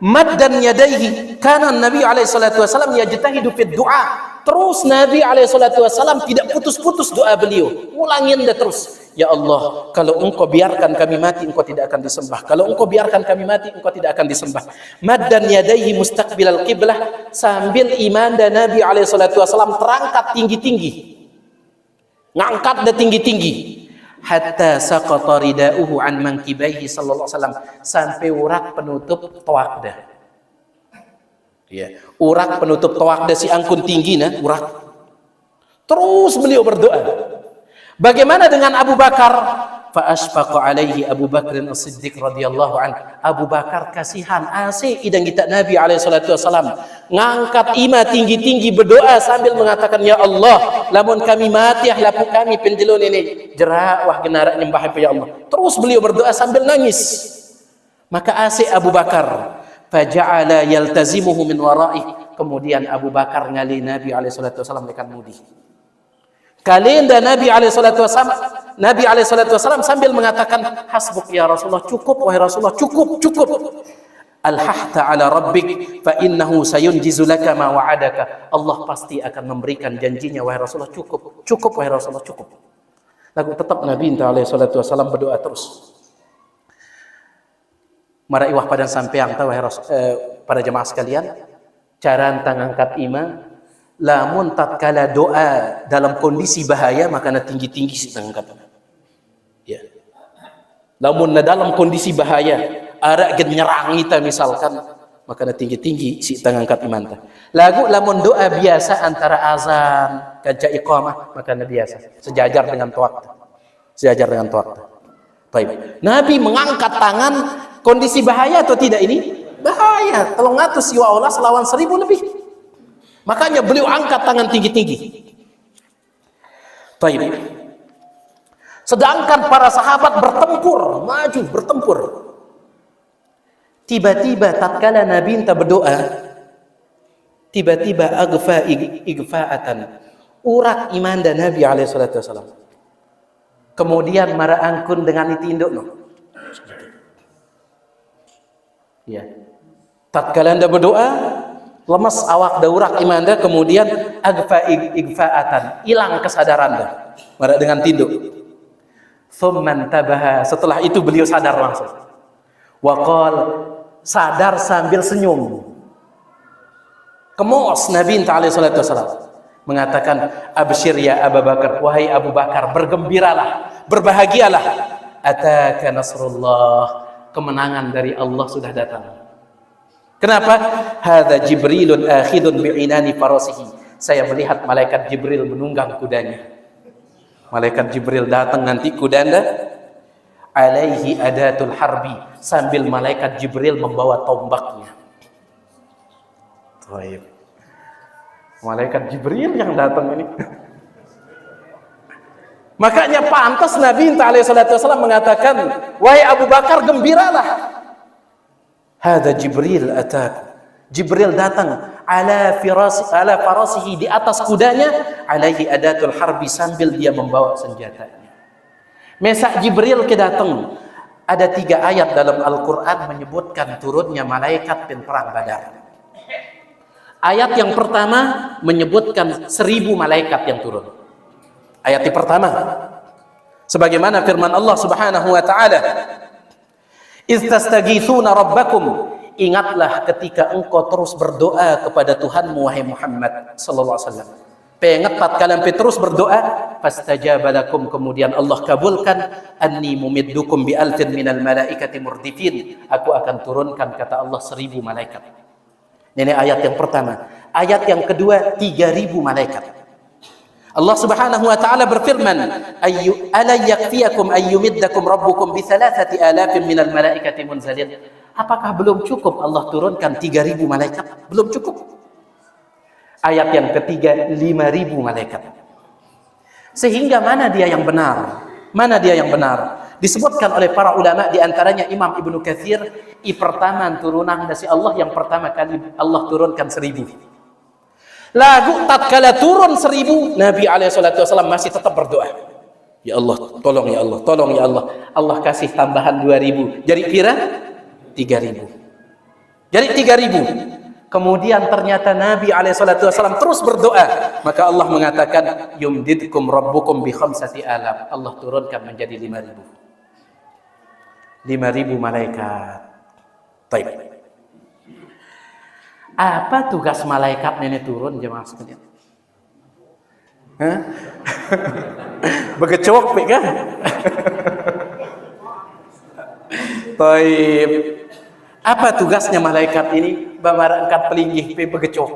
Maddan yadaihi, kana Nabi alaihi salatu wasallam yajtahidu fid du'a. Terus Nabi alaihi salatu wasallam tidak putus-putus doa beliau. Ulangin dah terus. Ya Allah, kalau engkau biarkan kami mati, engkau tidak akan disembah. Kalau engkau biarkan kami mati, engkau tidak akan disembah. Maddan yadaihi mustaqbilal qiblah, sambil iman dan Nabi alaihi salatu wasallam terangkat tinggi-tinggi. Ngangkat dah tinggi-tinggi. Hatta saqata ridauhu an mankibaihi sallallahu alaihi wasallam, sampai urak penutup tawakdah. Ya, urak penutup tawakdah si angkun tinggi nah, urak. Terus beliau berdoa. Bagaimana dengan Abu Bakar? Fa asfaqa alaihi Abu Bakr as-Siddiq radhiyallahu an. Abu Bakar kasihan asik idang kita Nabi alaihi salatu wasallam ngangkat ima tinggi-tinggi berdoa sambil mengatakan, ya Allah, lamun kami mati lapu kami penjelun ini jerak wah genara nyembah ya Allah. Terus beliau berdoa sambil nangis. Maka asik Abu Bakar, faja'ala yaltazimuhu min waraih. Kemudian Abu Bakar ngali Nabi alaihi salatu wasallam dekat mudi. Kalinda Nabi alaihi salatu wasallam sambil mengatakan, hasbuk ya Rasulullah, cukup wahai Rasulullah, cukup. Alhahta ala rabbik fa innahu sayunjizu laka ma wa'adaka. Allah pasti akan memberikan janjinya wahai Rasulullah, cukup wahai Rasulullah, cukup. Lalu tetap Nabi alaihi salatu wasallam berdoa terus. Maraiwah pada sampeang tahu wahai para jemaah sekalian, cara angkat imam. Lamun tatkala doa dalam kondisi bahaya, maka na tinggi-tinggi si tangkat. Ya. Lamun na dalam kondisi bahaya, ara gen nyerang kita misalkan, maka na tinggi-tinggi si tangkat iman ta. Lagu lamun doa biasa antara azan kaca iqamah, maka na biasa sejajar dengan tawakal. Baik. Nabi mengangkat tangan kondisi bahaya atau tidak ini? Bahaya. Kalau ngatus siwa Allah selawan 1000 lebih. Makanya beliau angkat tangan tinggi-tinggi. Baik. Sedangkan para sahabat bertempur. Tiba-tiba tatkala Nabi berdoa, tiba-tiba agfa igfa'atan, urak iman dan Nabi alaihi salatu wasallam. Kemudian mara angkun dengan itinduk no. Ya. Tatkala anda berdoa, lemas awak daurak imanda, kemudian agfa igfa'atan, hilang kesadaran dah marah dengan tinduk. Thumman tabaha, setelah itu beliau sadar langsung. Waqal, sadar sambil senyum. Kemos Nabi alaihi salatu wasallam mengatakan, absyir ya Abu Bakar, wahai Abu Bakar, bergembiralah, berbahagialah, ataka nasrullah, kemenangan dari Allah sudah datang. Kenapa? Hadza Jibrilun akhidun bi'inani farasihi. Saya melihat malaikat Jibril menunggang kudanya. Malaikat Jibril datang nanti kudanya, alaihi adatul harbi, sambil malaikat Jibril membawa tombaknya. Baik. Malaikat Jibril yang datang ini. Makanya pantas Nabi alaihi salatu wasallam mengatakan, wahai Abu Bakar, gembiralah. Hadza Jibril ataku. Jibril datang ala farasihi, di atas kudanya, alaihi adatul harbi, sambil dia membawa senjatanya. Mesak Jibril kedatang. Ada 3 ayat dalam Al-Quran menyebutkan turunnya malaikat pen perang Badar. Ayat yang pertama menyebutkan 1000 malaikat yang turun. Ayat yang pertama, sebagaimana firman Allah Subhanahu wa taala, "Iz tastaghitsuna rabbakum ingatlah ketika engkau terus berdoa kepada Tuhanmu wahai Muhammad sallallahu alaihi wasallam. Penget tatkala terus berdoa, fastajaba lakum, kemudian Allah kabulkan, anni mumiddukum bi alfin minal malaikati murdifin, aku akan turunkan kata Allah 1000 malaikat. Ini ayat yang pertama. Ayat yang kedua 3000 malaikat. Allah Subhanahu wa taala berfirman, ala yakfiyakum ayyumiddakum rabbukum bi 3000 minal malaikati munzalin. Apakah belum cukup Allah turunkan 3000 malaikat? Belum cukup. Ayat yang ketiga 5000 malaikat. Sehingga mana dia yang benar? Mana dia yang benar? Disebutkan oleh para ulama, di antaranya Imam Ibnu Katsir, pertama turunan dari Allah yang pertama kali Allah turunkan 1000. Lagu tatkala turun 1000, Nabi SAW masih tetap berdoa. Ya Allah, tolong ya Allah, tolong ya Allah. Allah kasih tambahan 2000. Jadi pira? 3000. Jadi 3000. Kemudian ternyata Nabi SAW terus berdoa. Maka Allah mengatakan, yumdidkum rabbukum bi 5000. Allah turunkan menjadi 5000. 5000 malaikat. Baik. Apa tugas malaikat ini turun jemaah sekalian? Begecok kan? Baik. Apa tugasnya malaikat ini? Bamarangkat pelinggih pe begecok.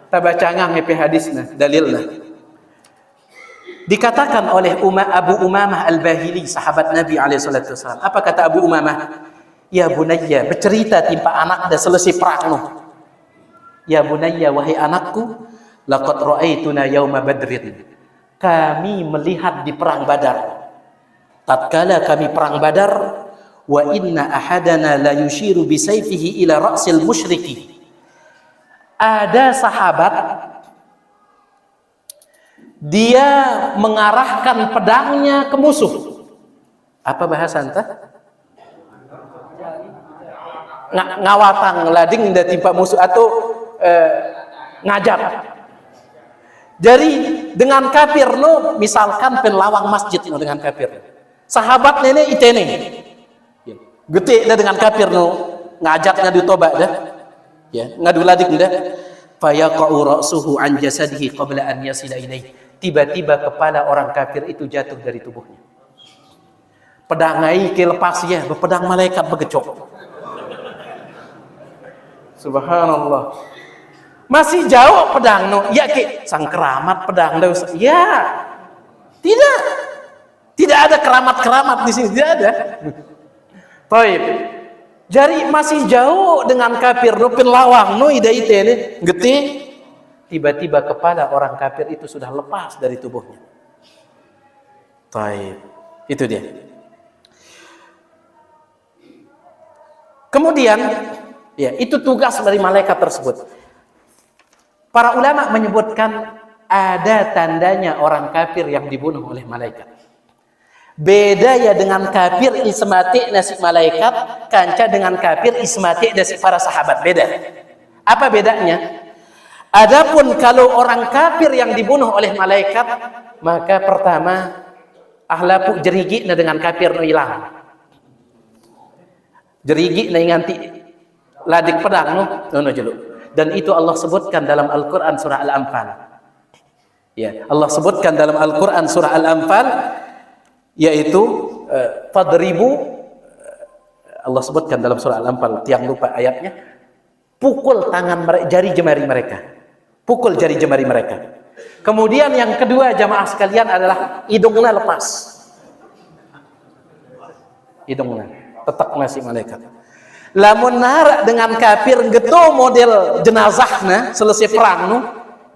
Tabacangang pe hadisna, dalilna. Dikatakan oleh Abu Umamah Al-Bahili, sahabat Nabi SAW. Apa kata Abu Umamah? Ya bunayya, bercerita timpa anak dah selesai perang noh. Ya bunayya, wahai anakku, laqad ra'aituna yauma badrin. Kami melihat di perang Badar. Tatkala kami perang Badar, wa inna ahadana la yushiru bi sayfihi ila ra'sil musyriki. Ada sahabat, dia mengarahkan pedangnya ke musuh. Apa bahasa anta? Ngawatang lading da timpa musuh atau ngajak. Jadi dengan kafir no, misalkan penlawang masjid no dengan kafir. Sahabat nenek itene. Gede dah dengan kafir no, ngajaknya ditobak dah. Ya, ngadu ladik dah. Fa yaqa'u ra'suhu an jasadihi qabla an yasila ilaih. Tiba-tiba kepala orang kafir itu jatuh dari tubuhnya. Pedangai ke lepas ya, berpedang malaikat begecok. Subhanallah. Masih jauh pedang no, ya ke sang keramat pedang dah. Ya. Tidak. Tidak ada keramat-keramat di sini, tidak ada. Baik. Jadi masih jauh dengan kafir no penlawang no ida itene gede. Tiba-tiba kepala orang kafir itu sudah lepas dari tubuhnya. Baik. Itu dia. Kemudian ya, itu tugas dari malaikat tersebut. Para ulama menyebutkan ada tandanya orang kafir yang dibunuh oleh malaikat. Beda ya dengan kafir ismati nasib malaikat, kanca dengan kafir ismati nasib para sahabat. Beda. Apa bedanya? Adapun kalau orang kafir yang dibunuh oleh malaikat, maka pertama ahlapu jerigi na dengan kafir no hilang. Jerigi na nganti ladik pedang no jelu. Dan itu Allah sebutkan dalam Al-Qur'an surah Al-Anfal. Ya, Allah sebutkan dalam Al-Qur'an surah Al-Anfal, yaitu fadribu, Allah sebutkan dalam surah Al-Anfal, tiang lupa ayatnya, pukul tangan mereka, jari jemari mereka, pukul jari jemari mereka. Kemudian yang kedua jamaah sekalian adalah hidungnya lepas, hidungnya tetap masih malaikat. Lamun narak dengan kafir geto model jenazahnya selesai perang nu,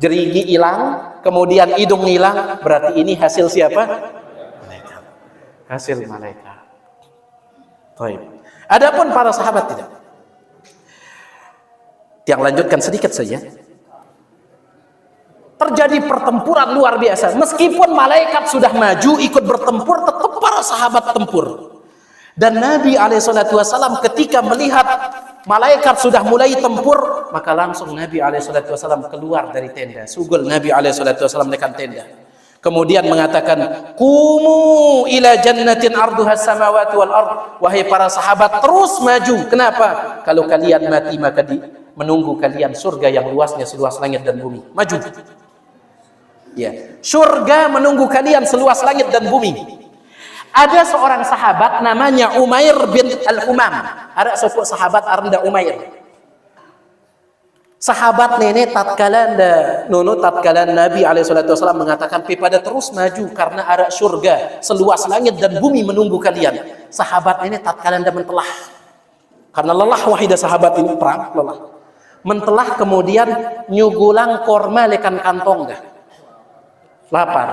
jerigi hilang, kemudian hidung hilang, berarti ini hasil siapa? Hasil malaikat. Baik. Adapun para sahabat tidak. Yang lanjutkan sedikit saja. Terjadi pertempuran luar biasa. Meskipun malaikat sudah maju ikut bertempur, tetap para sahabat tempur. Dan Nabi SAW ketika melihat malaikat sudah mulai tempur, maka langsung Nabi SAW keluar dari tenda. Sugul Nabi SAW nekan tenda. Kemudian mengatakan, "Kumu ila jannatin arduha samawati wal ard." Wahai para sahabat, terus maju. Kenapa? Kalau kalian mati maka menunggu kalian surga yang luasnya seluas langit dan bumi. Maju. Ya, surga menunggu kalian seluas langit dan bumi. Ada seorang sahabat namanya Umair bin Al-Humam. Ada seorang sahabat aranda Umair. Sahabat nenek tatkala Nabi SAW mengatakan pada terus maju karena ada surga seluas langit dan bumi menunggu kalian. Sahabat nenek tatkala mentelah karena lelah wahida sahabat ini perang lelah. Mentelah kemudian nyugulang korma lekan kantong dah. Lapar.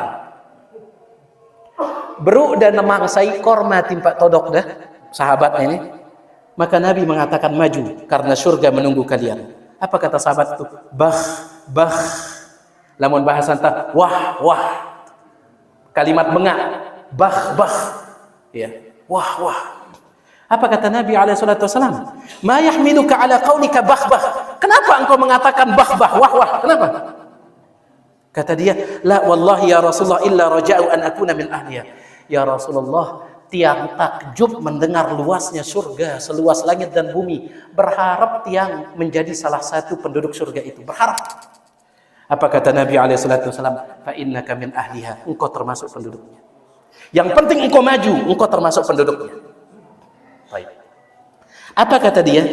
Beru dan nemang sai korma timpa todok dah sahabat nenek. Maka Nabi mengatakan maju karena surga menunggu kalian. Apa kata sahabat itu? Bah. Lamun bahasa entah wah. Kalimat bengak. Bah. Ya. Wah. Apa kata Nabi SAW? Ma yahmiluka ala qaulika bah. Kenapa engkau mengatakan bah, wah? Kenapa? Kata dia, la wallahi ya Rasulullah illa raja'u an akuna min ahliya. Ya Rasulullah, tiang takjub mendengar luasnya surga seluas langit dan bumi, berharap tiang menjadi salah satu penduduk surga itu, berharap. Apa kata Nabi SAW? Fa innaka min ahliha, engkau termasuk penduduknya. Yang penting engkau maju, engkau termasuk penduduknya. Baik. Apa kata dia?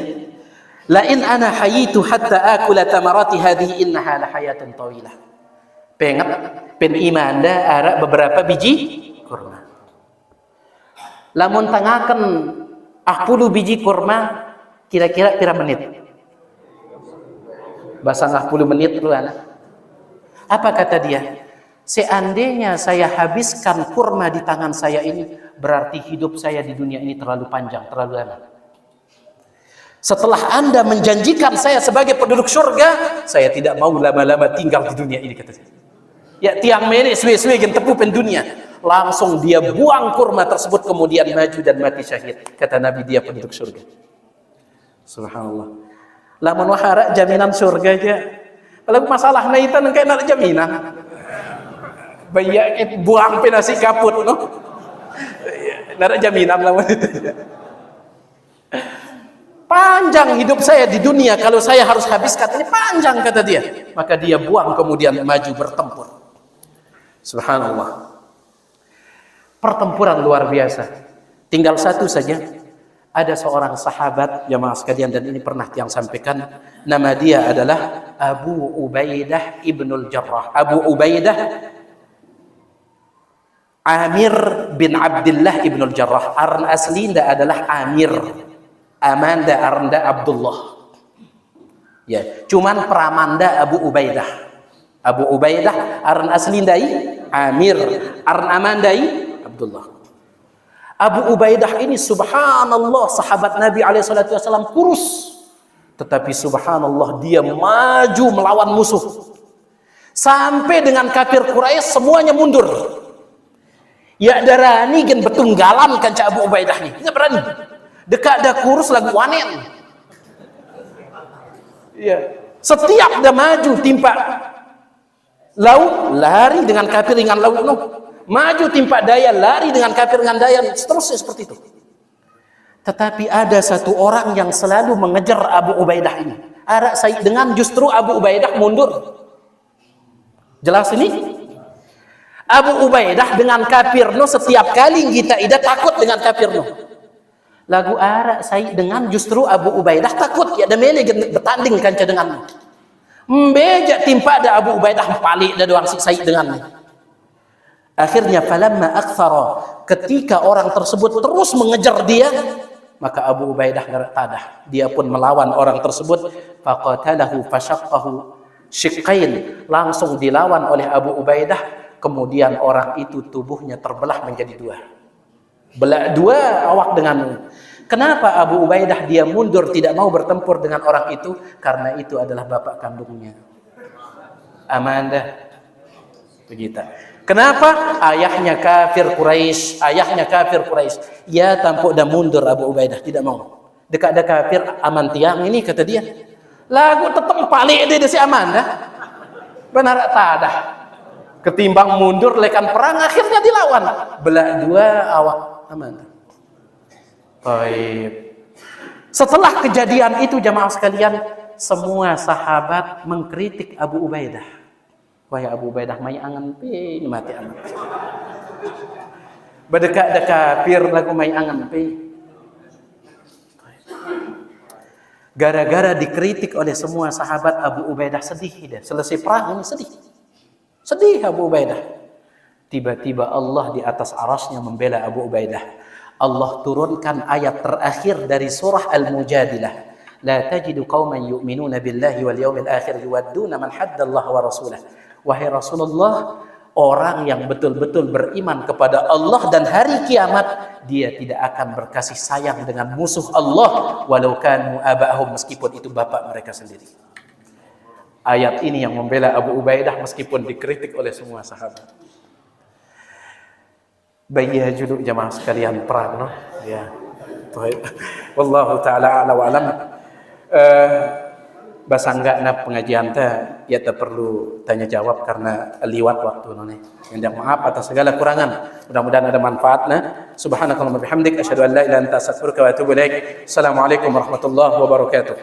La in ana hayitu hatta akula tamarati hadhihi innaha la hayatun tawilah. Pengat pen imanda ara beberapa biji kurma. Lamun tangakan 10 biji kurma kira-kira pira menit? Basang 10 menit lu anak. Apa kata dia? Seandainya saya habiskan kurma di tangan saya ini, berarti hidup saya di dunia ini terlalu panjang, terlalu lama. Setelah Anda menjanjikan saya sebagai penduduk surga, saya tidak mau lama-lama tinggal di dunia ini, kata saya. Ya tiang mene suwe-suwe gen tepu pen dunia. Langsung dia buang kurma tersebut, kemudian maju dan mati syahid. Kata Nabi, dia penduduk surga. Subhanallah. Lamun wahara jaminan surga aja. Kalau masalah na itu kayak nak jaminan. Bayak buang penasi kaput no. Nak jaminan lamun itu. Panjang hidup saya di dunia kalau saya harus habiskan ini panjang, kata dia. Maka dia buang kemudian maju bertempur. Subhanallah. Pertempuran luar biasa. Tinggal satu saja. Ada seorang sahabat jamaah sekalian, dan ini pernah yang sampaikan, nama dia adalah Abu Ubaidah ibnul Jarrah. Abu Ubaidah Amir bin Abdullah ibnul Jarrah. Arn aslinda adalah Amir. Amanda arnda Abdullah. Ya, cuman pramanda Abu Ubaidah. Abu Ubaidah arn aslindai Amir, arn amandai Abdullah. Abu Ubaidah ini subhanallah sahabat Nabi SAW kurus, tetapi subhanallah dia maju melawan musuh sampai dengan kafir Quraisy semuanya mundur. Ya darani gen betunggalan kan Abu Ubaidah nih, nggak berani. Dekat dah kurus lagu wanen. Ya, setiap dah maju timpa laut lari dengan kafir dengan laut no. Maju timpa daya lari dengan kafir dengan daya, seterusnya seperti itu. Tetapi ada satu orang yang selalu mengejar Abu Ubaidah ini. Ada saya dengan justru Abu Ubaidah mundur. Jelas ini? Abu Ubaidah dengan kafir no, setiap kali kita ida takut dengan kafir no. Lagu ara saya dengan justru Abu Ubaidah takut ya demele bertanding kanca dengan mbeja timpa ada Abu Ubaidah palik da doang saya dengan. Akhirnya falamma akthara, ketika orang tersebut terus mengejar dia, maka Abu Ubaidah tadah, dia pun melawan orang tersebut, faqatalahu fashaqqahu shiqqain, langsung dilawan oleh Abu Ubaidah, kemudian orang itu tubuhnya terbelah menjadi dua awak denganmu. Kenapa Abu Ubaidah dia mundur tidak mau bertempur dengan orang itu? Karena itu adalah bapak kandungnya Amanda. Begitu. Kenapa? Ayahnya kafir Quraisy, ya tampuk dah mundur Abu Ubaidah, tidak mau. Dekat ada kafir aman tiang ini, kata dia. Lagu tetap palik dia si Amanda. Benar tak ada. Ketimbang mundur lekan perang, akhirnya dilawan. Belah dua awak aman. Baik. Setelah kejadian itu jamaah sekalian, semua sahabat mengkritik Abu Ubaidah. Wahai Abu Ubaidah, mai angan pe mati amat. Bedeka-deka pir lagu mai angan pe. Gara-gara dikritik oleh semua sahabat, Abu Ubaidah sedih dia. Selesai perang ini sedih. Sedih Abu Ubaidah. Tiba-tiba Allah di atas arasnya membela Abu Ubaidah. Allah turunkan ayat terakhir dari surah Al-Mujadilah. La tajidu qauman yu'minuna billahi wal yawmil akhir yuwadduna man haddallaha wa rasulah. Wahai Rasulullah, orang yang betul-betul beriman kepada Allah dan hari kiamat, dia tidak akan berkasih sayang dengan musuh Allah walau kanu aba'ahum, meskipun itu bapak mereka sendiri. Ayat ini yang membela Abu Ubaidah meskipun dikritik oleh semua sahabat. Bayya juluk jamaah sekalian perang, no? Ya. Wallahu taala a'la wa alam. Bahasa enggak na pengajian teh ya tak perlu tanya jawab karena liwat waktu none. Minta maaf atas segala kurangan. Mudah-mudahan ada manfaatnya. Subhanakallahumma bihamdik asyhadu an la ilaha illa anta astaghfiruka wa atubu ilaik. Assalamualaikum warahmatullahi wabarakatuh.